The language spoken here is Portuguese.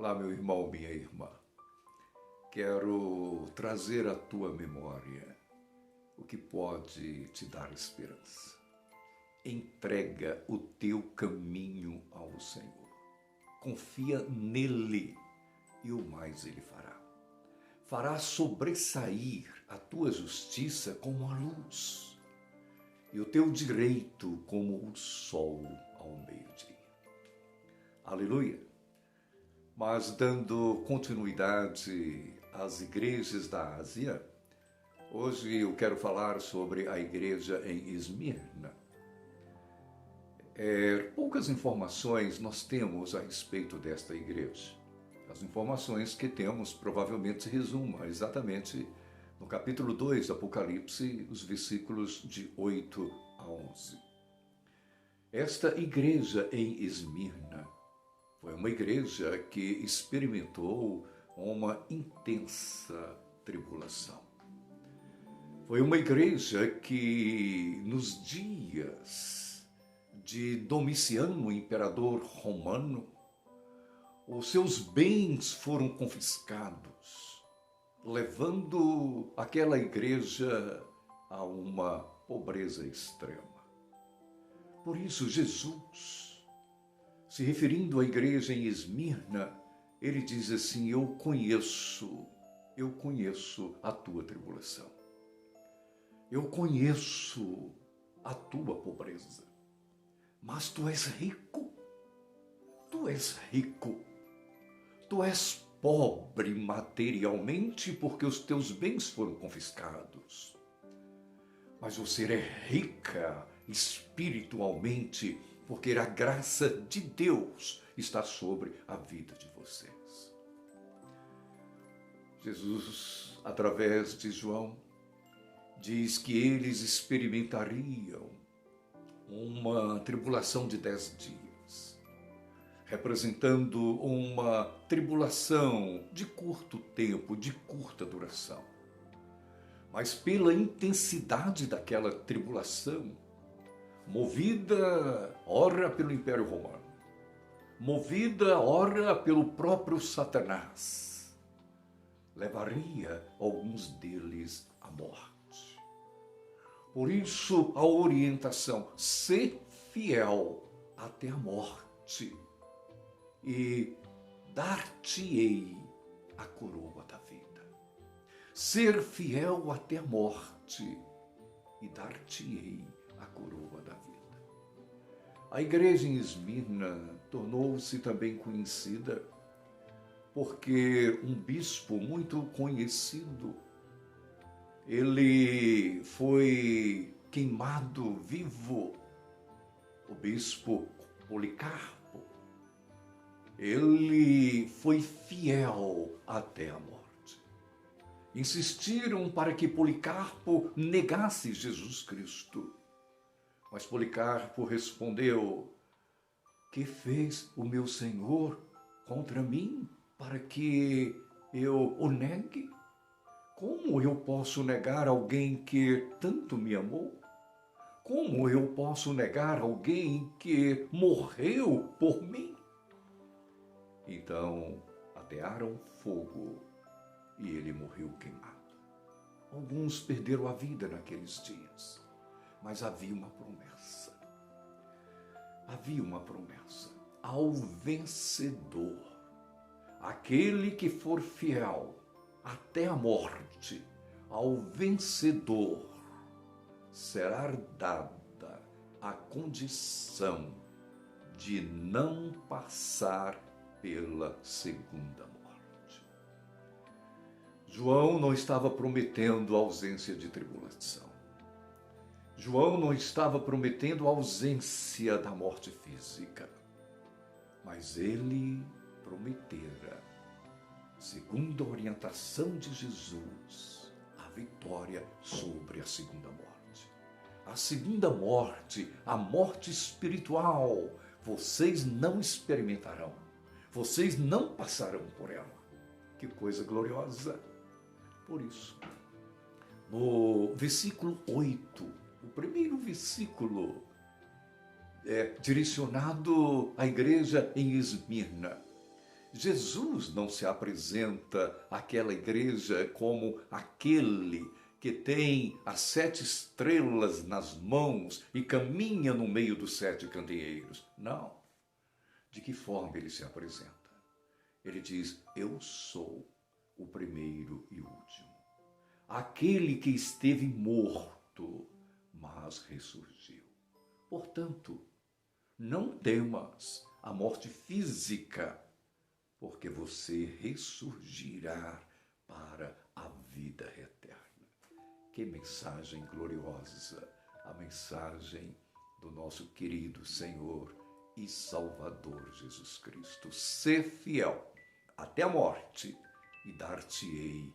Olá, meu irmão, minha irmã. Quero trazer à tua memória o que pode te dar esperança. Entrega o teu caminho ao Senhor. Confia nele e o mais ele fará. Fará sobressair a tua justiça como a luz e o teu direito como o sol ao meio-dia. Aleluia! Mas dando continuidade às igrejas da Ásia, hoje eu quero falar sobre a igreja em Esmirna. Poucas informações nós temos a respeito desta igreja. As informações que temos provavelmente se resumam exatamente no capítulo 2 do Apocalipse, os versículos de 8 a 11. Esta igreja em Esmirna foi uma igreja que experimentou uma intensa tribulação. Foi uma igreja que, nos dias de Domiciano, o imperador romano, os seus bens foram confiscados, levando aquela igreja a uma pobreza extrema. Por isso, Jesus, se referindo à igreja em Esmirna, ele diz assim: eu conheço a tua tribulação. Eu conheço a tua pobreza. Mas tu és rico. Tu és rico. Tu és pobre materialmente porque os teus bens foram confiscados. Mas você é rica espiritualmente porque a graça de Deus está sobre a vida de vocês. Jesus, através de João, diz que eles experimentariam uma tribulação de 10 dias, representando uma tribulação de curto tempo, de curta duração. Mas pela intensidade daquela tribulação, movida ora pelo Império Romano, movida ora pelo próprio Satanás, levaria alguns deles à morte. Por isso, a orientação: ser fiel até a morte e dar-te-ei a coroa da vida. Ser fiel até a morte e dar-te-ei a coroa da vida. A igreja em Esmirna tornou-se também conhecida porque um bispo muito conhecido, ele foi queimado vivo, o bispo Policarpo. Ele foi fiel até a morte. Insistiram para que Policarpo negasse Jesus Cristo. Mas Policarpo respondeu: que fez o meu Senhor contra mim para que eu o negue? Como eu posso negar alguém que tanto me amou? Como eu posso negar alguém que morreu por mim? Então atearam fogo e ele morreu queimado. Alguns perderam a vida naqueles dias, mas havia uma promessa. Havia uma promessa. Ao vencedor, aquele que for fiel até a morte, ao vencedor será dada a condição de não passar pela segunda morte. João não estava prometendo ausência de tribulação. João não estava prometendo ausência da morte física. Mas ele prometera, segundo a orientação de Jesus, a vitória sobre a segunda morte. A segunda morte, a morte espiritual, vocês não experimentarão. Vocês não passarão por ela. Que coisa gloriosa! Por isso, no versículo 8, o primeiro versículo direcionado à igreja em Esmirna, Jesus não se apresenta àquela igreja como aquele que tem as 7 estrelas nas mãos e caminha no meio dos 7 candeeiros. Não. De que forma ele se apresenta? Ele diz: eu sou o primeiro e último. Aquele que esteve morto, mas ressurgiu. Portanto, não temas a morte física, porque você ressurgirá para a vida eterna. Que mensagem gloriosa, a mensagem do nosso querido Senhor e Salvador Jesus Cristo. Ser fiel até a morte e dar-te-ei